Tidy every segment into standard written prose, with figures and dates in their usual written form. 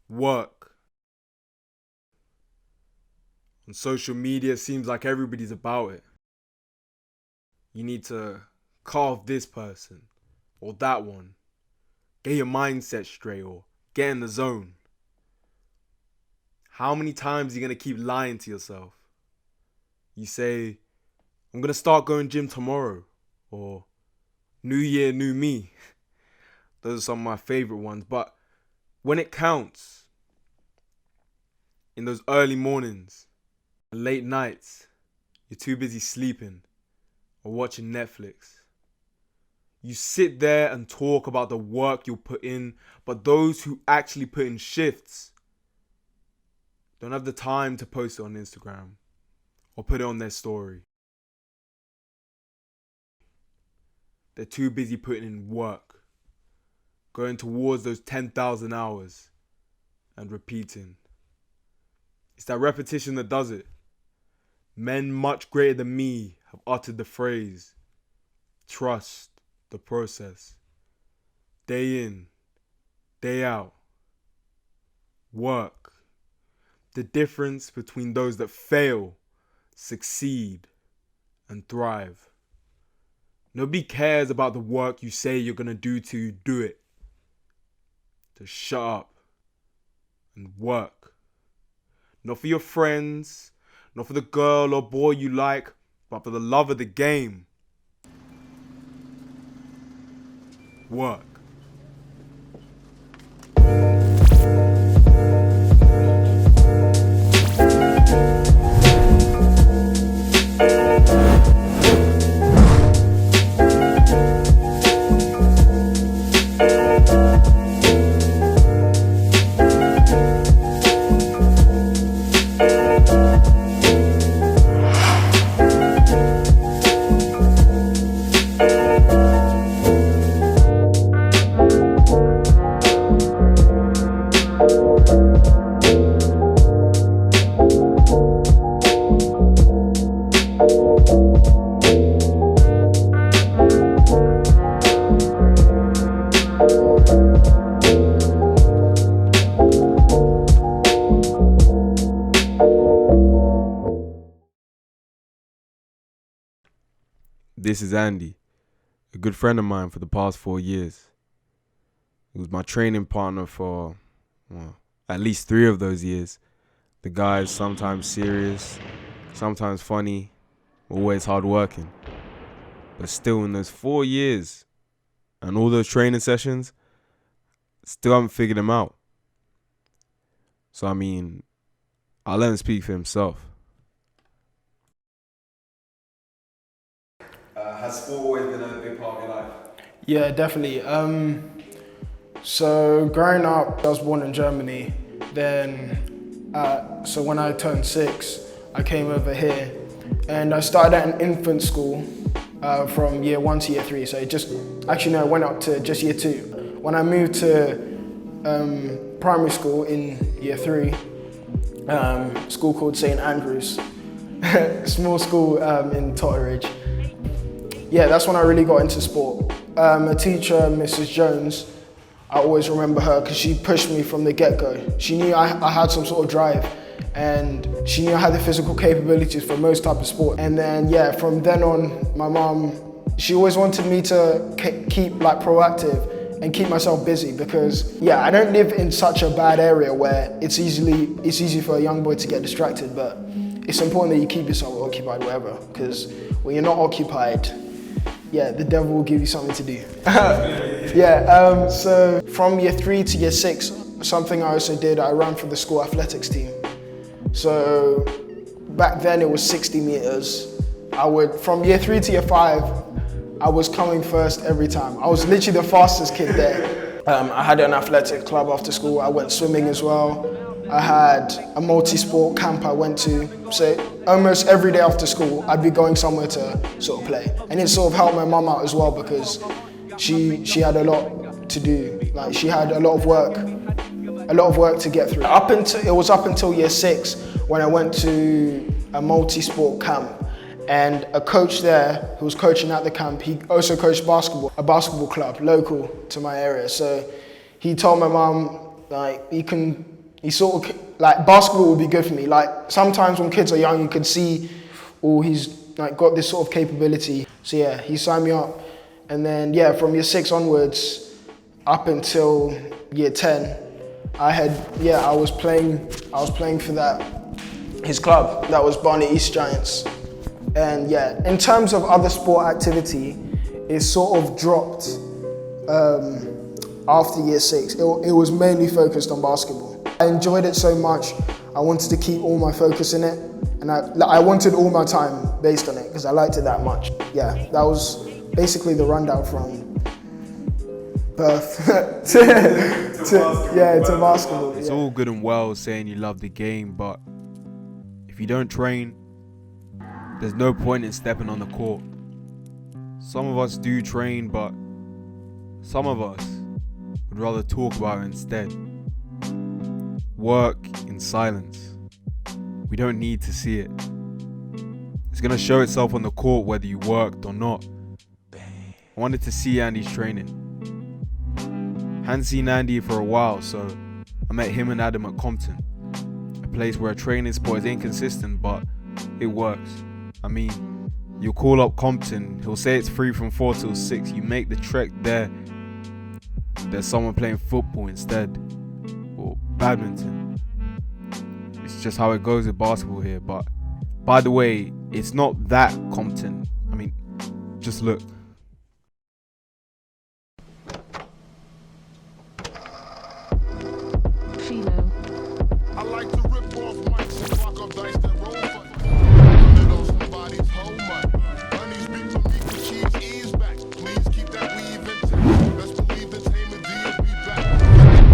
Work. On social media, it seems like everybody's about it. You need to carve this person or that one. Get your mindset straight or get in the zone. How many times are you going to keep lying to yourself? You say, I'm going to start going gym tomorrow, or new year, new me. Those are some of my favorite ones. But when it counts, in those early mornings, late nights, you're too busy sleeping or watching Netflix. You sit there and talk about the work you'll put in, but those who actually put in shifts don't have the time to post it on Instagram or put it on their story. They're too busy putting in work, going towards those 10,000 hours and repeating. It's that repetition that does it. Men much greater than me have uttered the phrase, trust the process. Day in, day out. Work. The difference between those that fail, succeed, and thrive. Nobody cares about the work you say you're gonna do till you do it. Just shut up and work. Not for your friends, not for the girl or boy you like, but for the love of the game. Work. This is Andy, a good friend of mine for the past 4 years. He was my training partner for, at least 3 of those years. The guy is sometimes serious, sometimes funny, always hardworking. But still in those 4 years and all those training sessions, still haven't figured him out. So I'll let him speak for himself. Has sport always been a big part of your life? Yeah, definitely. So growing up, I was born in Germany. Then, so when I turned 6, I came over here, and I started at an infant school from year 1 to year 3. So I went up to just year 2. When I moved to primary school in year 3, school called St. Andrew's, small school in Totteridge. Yeah, that's when I really got into sport. A teacher, Mrs. Jones, I always remember her because she pushed me from the get-go. She knew I had some sort of drive, and she knew I had the physical capabilities for most type of sport. And then, yeah, from then on, my mom, she always wanted me to keep proactive and keep myself busy because, yeah, I don't live in such a bad area where it's easy for a young boy to get distracted, but it's important that you keep yourself occupied wherever, because when you're not occupied, yeah, the devil will give you something to do. So from year 3 to year 6, something I also did, I ran for the school athletics team. So back then it was 60 meters. From year 3 to year 5, I was coming first every time. I was literally the fastest kid there. I had an athletic club after school. I went swimming as well. I had a multi-sport camp I went to. So almost every day after school, I'd be going somewhere to sort of play. And it sort of helped my mum out as well because she had a lot to do. Like she had a lot of work to get through. It was up until year 6 when I went to a multi-sport camp. And a coach there who was coaching at the camp, he also coached basketball, a basketball club local to my area. So he told my mum, like, you can he sort of, like, basketball would be good for me. Like, sometimes when kids are young, you can see, oh, he's like got this sort of capability. So yeah, he signed me up. And then yeah, from year 6 onwards, up until year 10, I was playing for his club, that was Barnet East Giants. And yeah, in terms of other sport activity, it sort of dropped after year 6. It was mainly focused on basketball. I enjoyed it so much, I wanted to keep all my focus in it, and I wanted all my time based on it because I liked it that much. Yeah, that was basically the rundown from birth to basketball. It's all good and well saying you love the game, but if you don't train, there's no point in stepping on the court. Some of us do train, but some of us would rather talk about it instead. Work in silence. We don't need to see it. It's gonna show itself on the court whether you worked or not. I wanted to see Andy's training. Hadn't seen Andy for a while, so I met him and Adam at Compton, a place where a training spot is inconsistent, but it works. I mean, you call up Compton, he'll say it's free from 4 till 6. You make the trek there, there's someone playing football instead, or badminton. It's just how it goes with basketball here. But by the way, it's not that Compton. I mean, just look. I like to rip off mics and block up dice that roll for somebody's whole money. Honey's been to me for cheese ease back. Please keep that weave intact. Best believe the tame of D'll be back.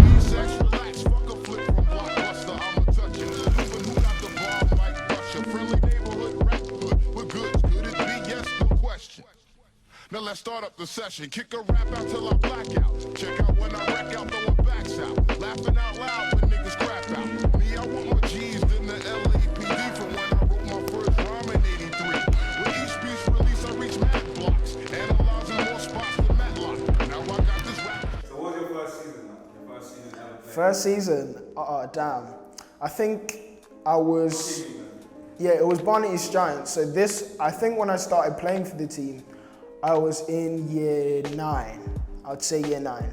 Please sex, relax, fuck a flip from Blockbuster. I'ma touch it. But who got the bomb like Russia? Friendly neighborhood rap hood with goods. Could it be? Yes, no question. Now let's start up the session. Kick a rap out till I black out. Check out when I wreck out, throwing backs out. Laughing out loud when niggas crap out. Me, I want more G's than the LAPD from when I wrote my first rhyme in 83. With each piece release, I reach mad blocks. Analyzing more spots than Matlock. Now I got this rap. So what was your first season like? Your first season ever playing? First season, damn. I think I was, it was Barnet East Giants. So I think when I started playing for the team, I was in year 9. I'd say year 9.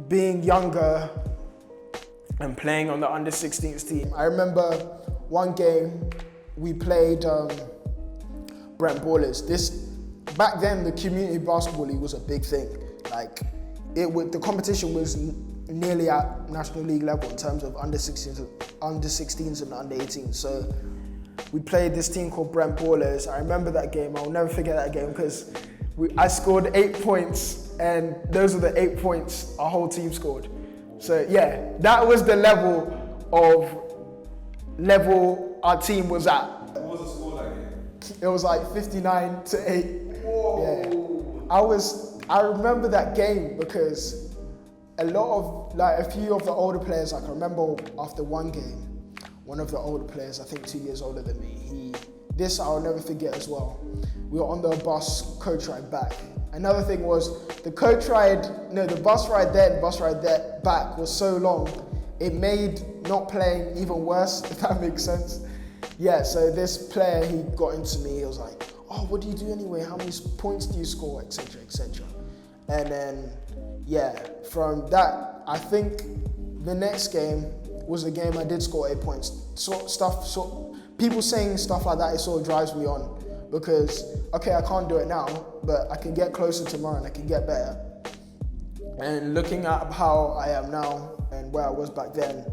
Being younger and playing on the under 16s team. I remember one game we played Brent Ballers. Back then the community basketball league was a big thing. Like the competition was nearly at National League level in terms of under 16s and under 18s. So we played this team called Brent Ballers. I remember that game. I'll never forget that game because I scored 8 points, and those are the 8 points our whole team scored. So yeah, that was the level our team was at. What was the score that game? It was like 59-8. Whoa. Yeah, I remember that game because a few of the older players, like I remember after one game, one of the older players, I think 2 years older than me, this I'll never forget as well. We were on the bus coach ride back. Another thing was the bus ride there and bus ride there back was so long, it made not playing even worse, if that makes sense. Yeah, so this player, he got into me, he was like, oh, what do you do anyway? How many points do you score, etc., etc. And then, yeah, from that, I think the next game was the game I did score 8 points. People saying stuff like that, it sort of drives me on because, okay, I can't do it now, but I can get closer tomorrow and I can get better. And looking at how I am now and where I was back then,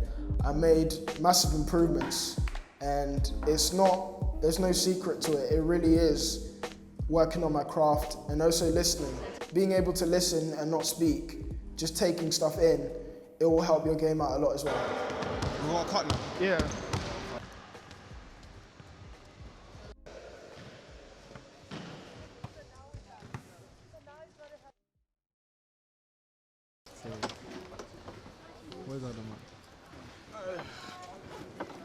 I made massive improvements, and there's no secret to it. It really is working on my craft and also listening. Being able to listen and not speak, just taking stuff in, it will help your game out a lot as well. We want to cut now? Yeah. Where's that man?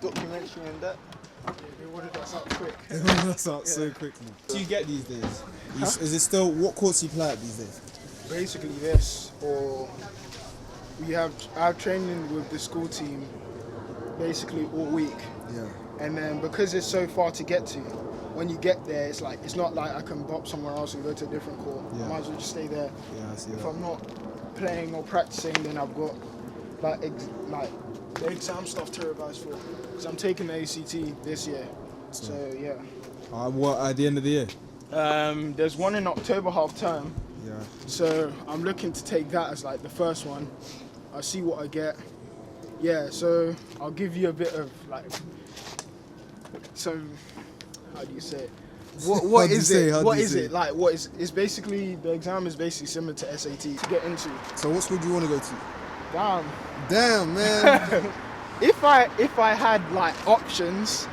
Documentary and that. They wanted us up quick. That's out so quick, man. What do you get these days? Is it still, what courts do you play at these days? Basically this, or I have training with the school team basically all week. Yeah. And then because it's so far to get to, when you get there, it's not like I can bop somewhere else and go to a different court. Yeah. I might as well just stay there. Yeah, I see If that. I'm not playing or practicing, then I've got the exam stuff to revise for. Because I'm taking the ACT this year. So yeah. What, at the end of the year? There's one in October half term. Yeah. So I'm looking to take that as like the first one. I'll see what I get. Yeah, so I'll give you a bit of like some, how do you say it? What is it? What is it? Like what is it's basically the exam is basically similar to SAT to get into. So what school do you want to go to? Damn, man. if I had like options,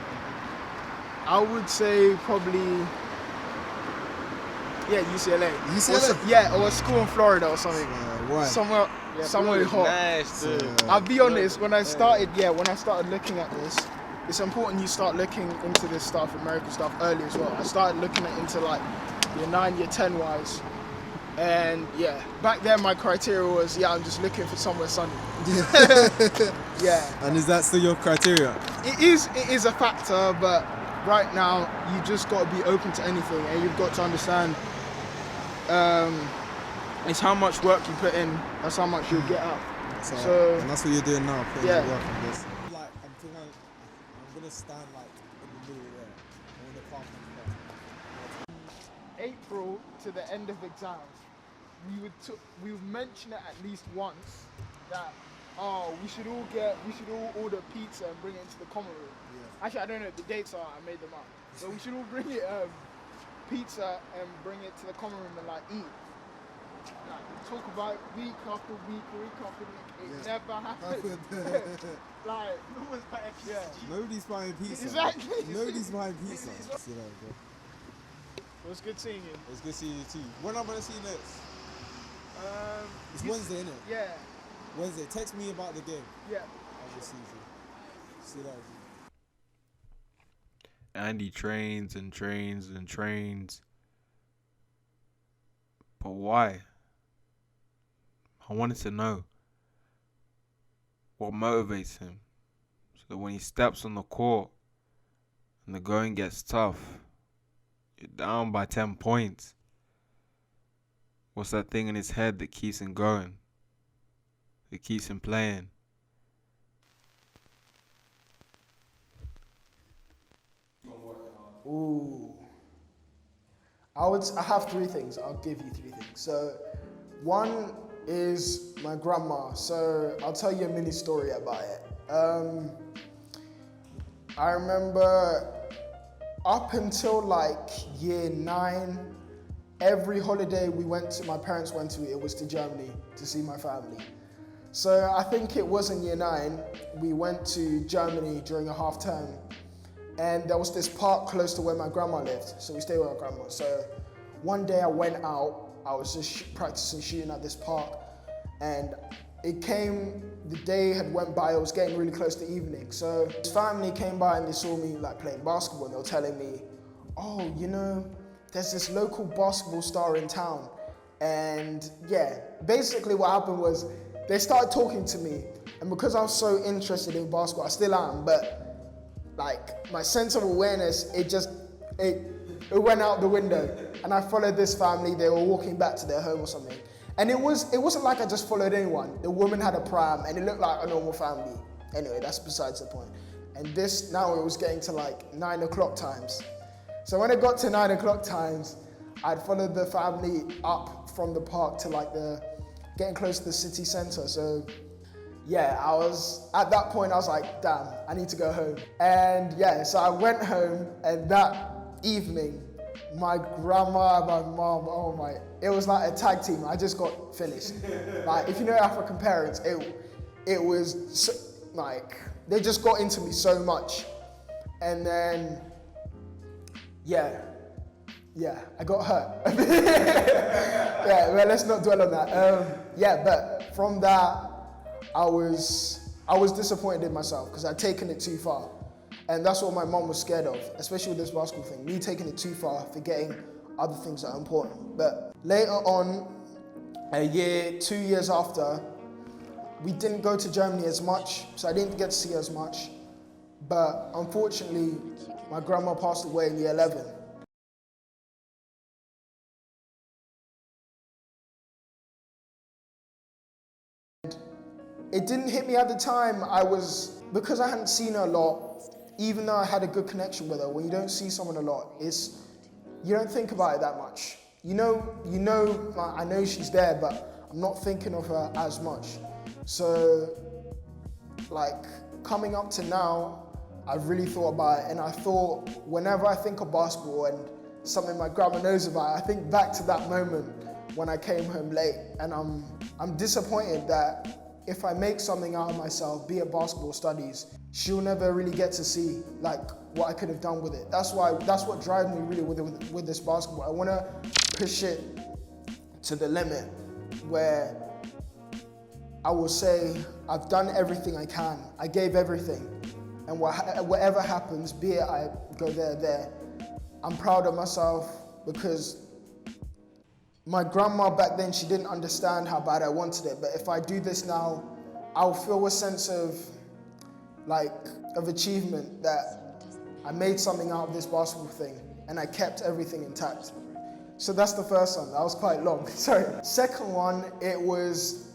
I would say probably UCLA. UCLA? Or a school in Florida or something. Why? Somewhere hot. Nice, dude. I'll be honest, when I started looking at this, it's important you start looking into this stuff, American stuff, early as well. I started looking into like year 9, year 10 wise. And yeah, back then my criteria was, I'm just looking for somewhere sunny. Yeah. And is that still your criteria? It is a factor, but right now you just got to be open to anything, and you've got to understand it's how much work you put in, that's how much you'll get out. So and that's what you're doing now, putting yeah. the work on this. Like I'm gonna stand like in the middle there. I want to park on the April to the end of exams, we would mention it at least once that we should all order pizza and bring it into the common room. Yeah. Actually, I don't know, the dates I made them up. So we should all bring it pizza and bring it to the common room and like eat. Like, we talk about it week after week after week. It never happened. Like, no one's buying pizza. Yeah. Nobody's buying pizza. Exactly. Nobody's buying pizza. See that, bro. It was good seeing you. It was good seeing you too. When am I gonna see you next? It's Wednesday, isn't it? Yeah. Wednesday. Text me about the game. Yeah. I will see you. See that. Andy trains and trains and trains. But why? I wanted to know what motivates him, so that when he steps on the court and the going gets tough, you're down by 10 points. What's that thing in his head that keeps him going, that keeps him playing? Ooh. I have 3 things. I'll give you 3 things. So, one is my grandma. So, I'll tell you a mini story about it. I remember up until like year 9, every holiday my parents went to, it was to Germany to see my family. So, I think it was in year 9, we went to Germany during a half term. And there was this park close to where my grandma lived, so we stayed with my grandma. So one day I went out, I was just practicing shooting at this park, and the day had went by, it was getting really close to evening. So his family came by and they saw me like playing basketball, and they were telling me, oh, there's this local basketball star in town. And yeah, basically what happened was they started talking to me, and because I was so interested in basketball, I still am, but like my sense of awareness, it went out the window, and I followed this family. They were walking back to their home or something, and it wasn't like I just followed anyone. The woman had a pram, and it looked like a normal family. Anyway, that's besides the point. And now it was getting to like 9 o'clock times. So when it got to 9 o'clock times, I'd followed the family up from the park to like getting close to the city center. So yeah, at that point I was like, damn, I need to go home. And yeah, so I went home, and that evening, my grandma, my mom, it was like a tag team. I just got finished. Like, if you know African parents, it was so, like, they just got into me so much. And then, yeah, I got hurt. Yeah, well, let's not dwell on that. But from that, I was disappointed in myself because I'd taken it too far. And that's what my mom was scared of, especially with this basketball thing, me taking it too far, forgetting other things that are important. But later on, 2 years after, we didn't go to Germany as much, so I didn't get to see as much. but unfortunately, my grandma passed away in year 11. It didn't hit me at the time. Because I hadn't seen her a lot, even though I had a good connection with her, when you don't see someone a lot, you don't think about it that much. You know, like, I know she's there, but I'm not thinking of her as much. So, like, coming up to now, I've really thought about it, and I thought whenever I think of basketball and something my grandma knows about, I think back to that moment when I came home late, and I'm disappointed that if I make something out of myself, be it basketball studies, she'll never really get to see like what I could have done with it. That's what drives me really with this basketball. I want to push it to the limit where I will say I've done everything I can. I gave everything, and whatever happens, be it I go there, I'm proud of myself because my grandma back then, she didn't understand how bad I wanted it, but if I do this now, I'll feel a sense of achievement that I made something out of this basketball thing and I kept everything intact. So that's the first one. That was quite long. Sorry. Second one, it was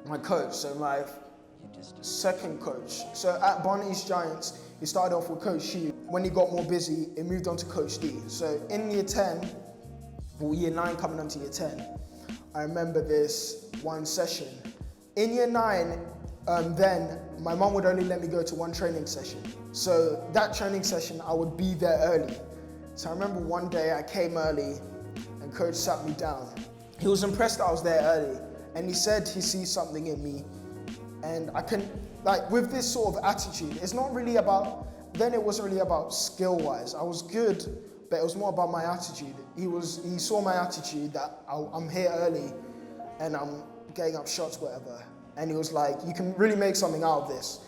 my coach, so my second coach. So at Barnet East Giants, he started off with Coach Hugh. When he got more busy, it moved on to Coach D. So in year 10, or year 9 coming on to year 10, I remember this one session. In year 9, then my mum would only let me go to one training session. So that training session, I would be there early. So I remember one day I came early and coach sat me down. He was impressed that I was there early, and he said he sees something in me. And I can, with this sort of attitude, it's not really about, then it wasn't really about skill-wise. I was good, but it was more about my attitude. He saw my attitude that I'm here early and I'm getting up shots, whatever. And he was like, you can really make something out of this.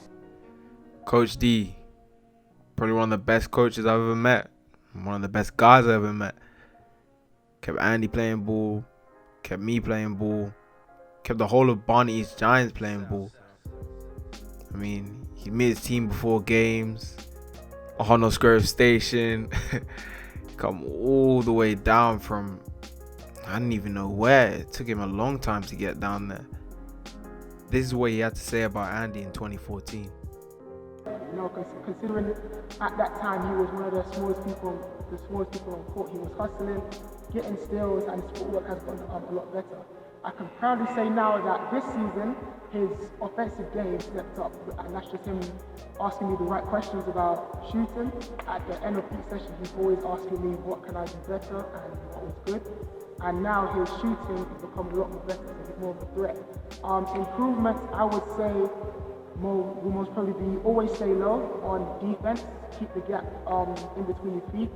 Coach D, probably one of the best coaches I've ever met. One of the best guys I've ever met. Kept Andy playing ball, kept me playing ball, kept the whole of Barnet East Giants playing ball. I mean, he met his team before games, Arnold Grove Station. Come all the way down from, I didn't even know where. It took him a long time to get down there. This is what he had to say about Andy in 2014. You know, considering at that time he was one of the smallest people on court. He was hustling, getting steals, and his footwork has gotten a lot better. I can proudly say now that this season, his offensive game stepped up, and that's just him asking me the right questions about shooting. At the end of each session, he's always asking me what can I do better and what was good. And now his shooting has become a lot more better, so he's more of a threat. Improvements, I would say, will most probably be always stay low on defense, keep the gap in between your feet.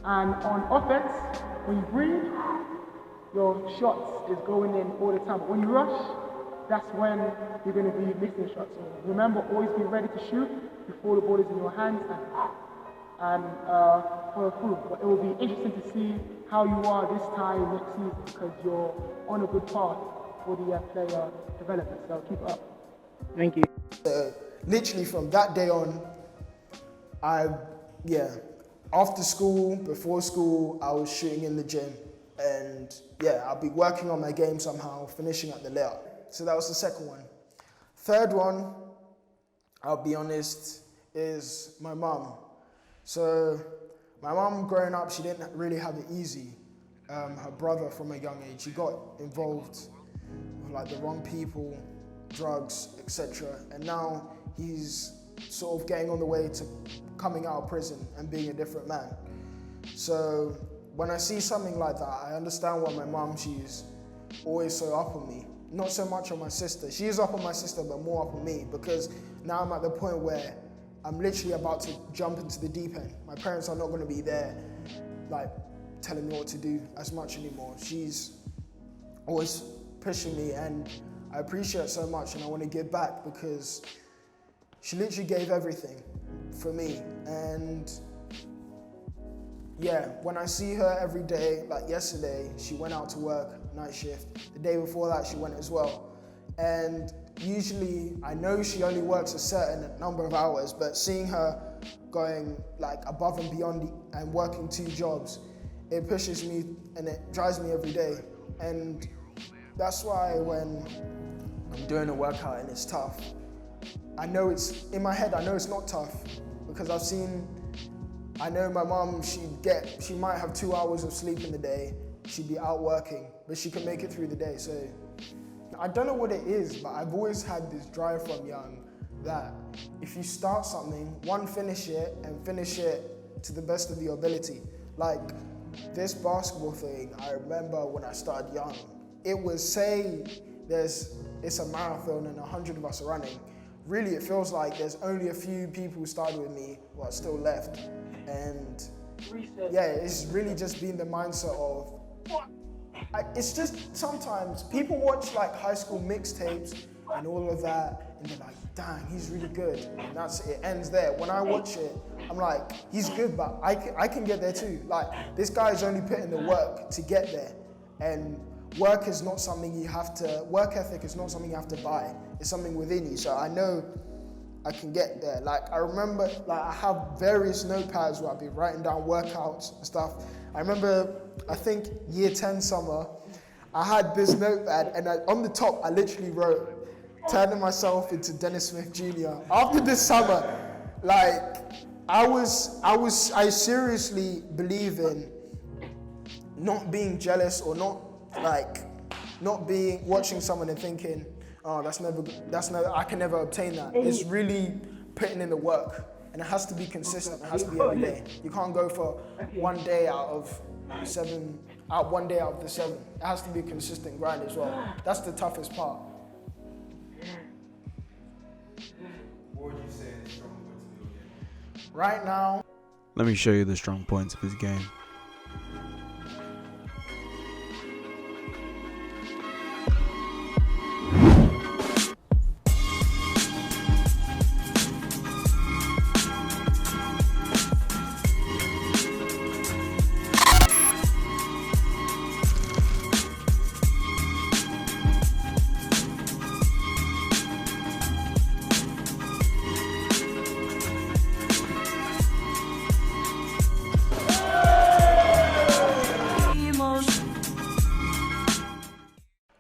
And on offense, when you breathe, your shots is going in all the time. But when you rush, that's when you're going to be missing shots. So remember, always be ready to shoot before the ball is in your hands and follow through. But it will be interesting to see how you are this time next season because you're on a good path for the player development. So keep it up. Thank you. Literally from that day on, after school, before school, I was shooting in the gym. And I'll be working on my game somehow, finishing at the layup. So that was the second one. Third one, I'll be honest, is my mum. So my mum growing up, she didn't really have it easy. Her brother from a young age, he got involved with the wrong people, drugs, etc. And now he's sort of getting on the way to coming out of prison and being a different man. So when I see something like that, I understand why my mum, she's always so up on me. Not so much on my sister. She is up on my sister, but more up on me because now I'm at the point where I'm literally about to jump into the deep end. My parents are not going to be there, telling me what to do as much anymore. She's always pushing me, and I appreciate it so much, and I want to give back because she literally gave everything for me. And when I see her every day, like yesterday, she went out to work, night shift. The day before that, she went as well. And usually I know she only works a certain number of hours, but seeing her going like above and beyond and working 2 jobs, it pushes me and it drives me every day. And that's why when I'm doing a workout and it's tough, I know it's, in my head, I know it's not tough because I know my mom, she might have 2 hours of sleep in the day, she'd be out working, but she can make it through the day. So I don't know what it is, but I've always had this drive from young that if you start something, finish it and finish it to the best of your ability. Like this basketball thing, I remember when I started young, it was say it's a marathon and 100 of us are running. Really, it feels like there's only a few people who started with me who are still left. And yeah, it's really just been the mindset of, it's just sometimes people watch like high school mixtapes and all of that, and they're like, dang, he's really good. And it ends there. When I watch it, I'm like, he's good, but I can get there too. Like, this guy's only putting the work to get there. And work is not something work ethic is not something you have to buy. It's something within you. So I know I can get there. Like, I remember, like, I have various notepads where I've been writing down workouts and stuff. I remember, I think year 10 summer, I had this notepad, and on the top, I literally wrote, turning myself into Dennis Smith Jr. After this summer, like, I seriously believe in not being jealous or watching someone and thinking, oh, I can never obtain that. It's really putting in the work, and it has to be consistent. It has to be every day. You can't go for one day out of the 7. It has to be a consistent grind as well. That's the toughest part. What would you say is strong points of your game? Right now, Let me show you the strong points of his game.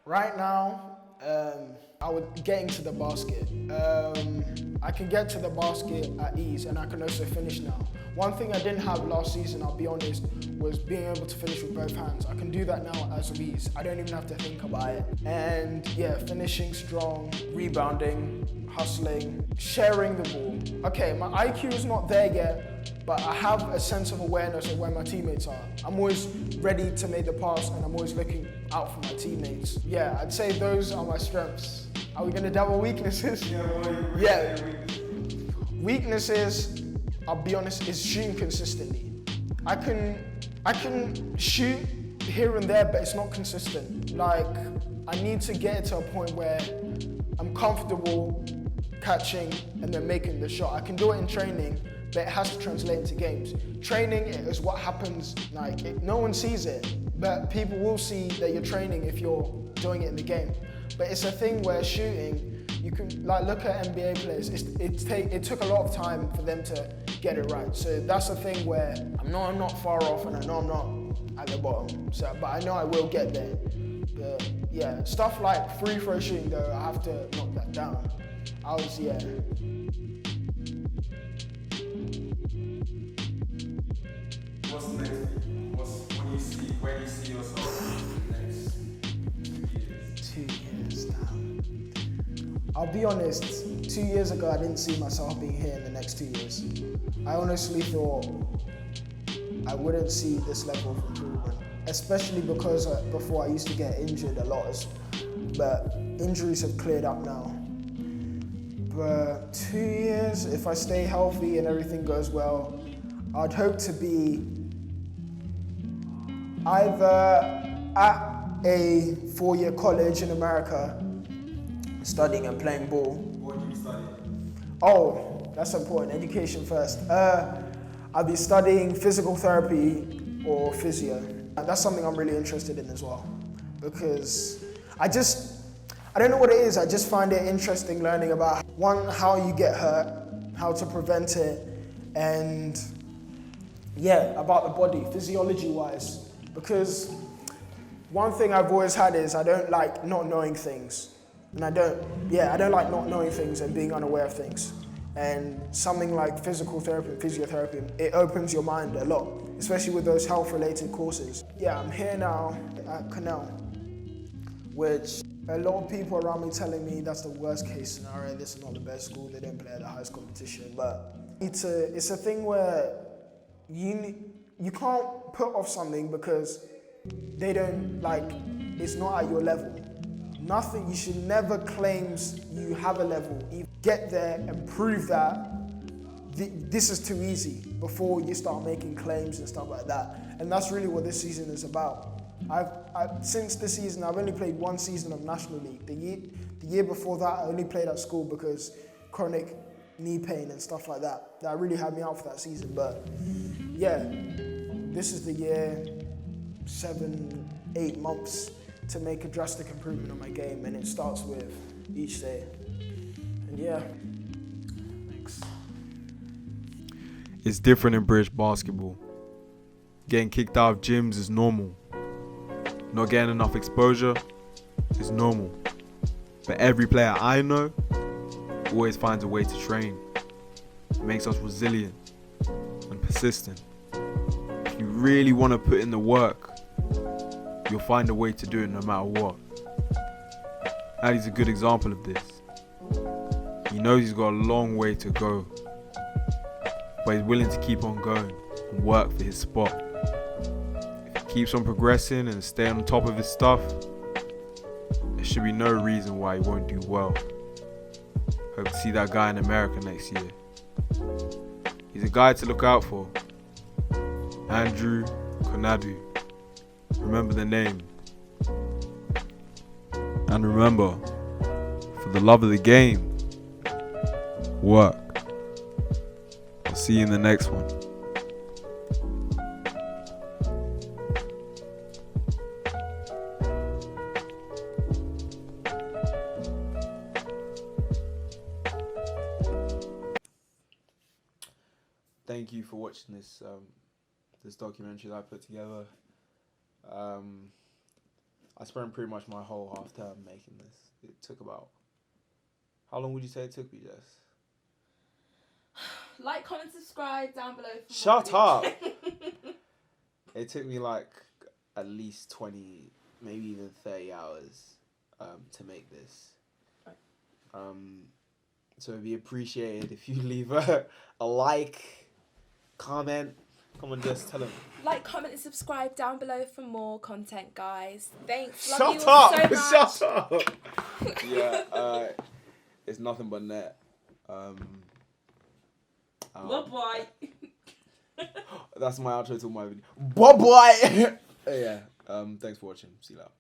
Right now, I would getting to the basket. I can get to the basket at ease, and I can also finish now. One thing I didn't have last season, I'll be honest, was being able to finish with both hands. I can do that now as of ease. I don't even have to think about it. And yeah, finishing strong, rebounding, hustling, sharing the ball. Okay, my IQ is not there yet, but I have a sense of awareness of where my teammates are. I'm always ready to make the pass, and I'm always looking out for my teammates. Yeah, I'd say those are my strengths. Are we gonna double weaknesses? Yeah. Weaknesses, I'll be honest, is shooting consistently. I can shoot here and there, but it's not consistent. Like, I need to get it to a point where I'm comfortable catching and then making the shot. I can do it in training, but it has to translate into games. Training is what happens, no one sees it, but people will see that you're training if you're doing it in the game. But it's a thing where shooting, you can look at NBA players, it took a lot of time for them to get it right. So that's a thing where I know I'm not far off, and I know I'm not at the bottom, but I know I will get there. But yeah, stuff like free throw shooting though, I have to knock that down. What's next? Where do you see yourself in the next 2 years? 2 years, damn. I'll be honest, 2 years ago I didn't see myself being here in the next 2 years. I honestly thought I wouldn't see this level of improvement, especially because before I used to get injured a lot, but injuries have cleared up now. But 2 years, if I stay healthy and everything goes well, I'd hope to be either at a 4-year college in America, studying and playing ball. What do you study? Oh, that's important, education first. I'll be studying physical therapy or physio. That's something I'm really interested in as well, because I don't know what it is, I just find it interesting learning about, one, how you get hurt, how to prevent it, and yeah, about the body, physiology-wise. Because one thing I've always had is I don't like not knowing things. And I don't like not knowing things and being unaware of things. And something like physical therapy and physiotherapy, it opens your mind a lot, especially with those health-related courses. Yeah, I'm here now at Cornell, which a lot of people around me telling me that's the worst case scenario, this is not the best school, they don't play at the highest competition. But it's a thing where you can't put off something because they don't, like, it's not at your level. Nothing, you should never claim you have a level. You get there and prove that this is too easy before you start making claims and stuff like that. And that's really what this season is about. Since this season, I've only played one season of National League. The year before that, I only played at school because chronic knee pain and stuff like that. That really had me out for that season. But yeah, this is the year, 7, 8 months to make a drastic improvement on my game, and it starts with each day. And yeah, thanks. It's different in British basketball. Getting kicked out of gyms is normal. Not getting enough exposure is normal. But every player I know always finds a way to train. It makes us resilient and persistent. If you really want to put in the work, you'll find a way to do it no matter what. Addy's a good example of this. He knows he's got a long way to go, but he's willing to keep on going and work for his spot. If he keeps on progressing and staying on top of his stuff, there should be no reason why he won't do well. Hope to see that guy in America next year. He's a guy to look out for. Andrew Konadu. Remember the name. And remember, for the love of the game, work. I'll see you in the next one. Thank you for watching this documentary that I put together. I spent pretty much my whole half term making this. It took about... How long would you say it took me, Jess? Like, comment, subscribe down below. For Shut more up! It took me like at least 20, maybe even 30 hours to make this. So it'd be appreciated if you leave a like, comment. Come on, just tell them. Like, comment, and subscribe down below for more content, guys. Thanks. Love Shut you all up! so much. Shut up! Yeah, it's Nothinbutnet. Bye-bye. That's my outro to my video. Bye-bye! Yeah, thanks for watching. See you later.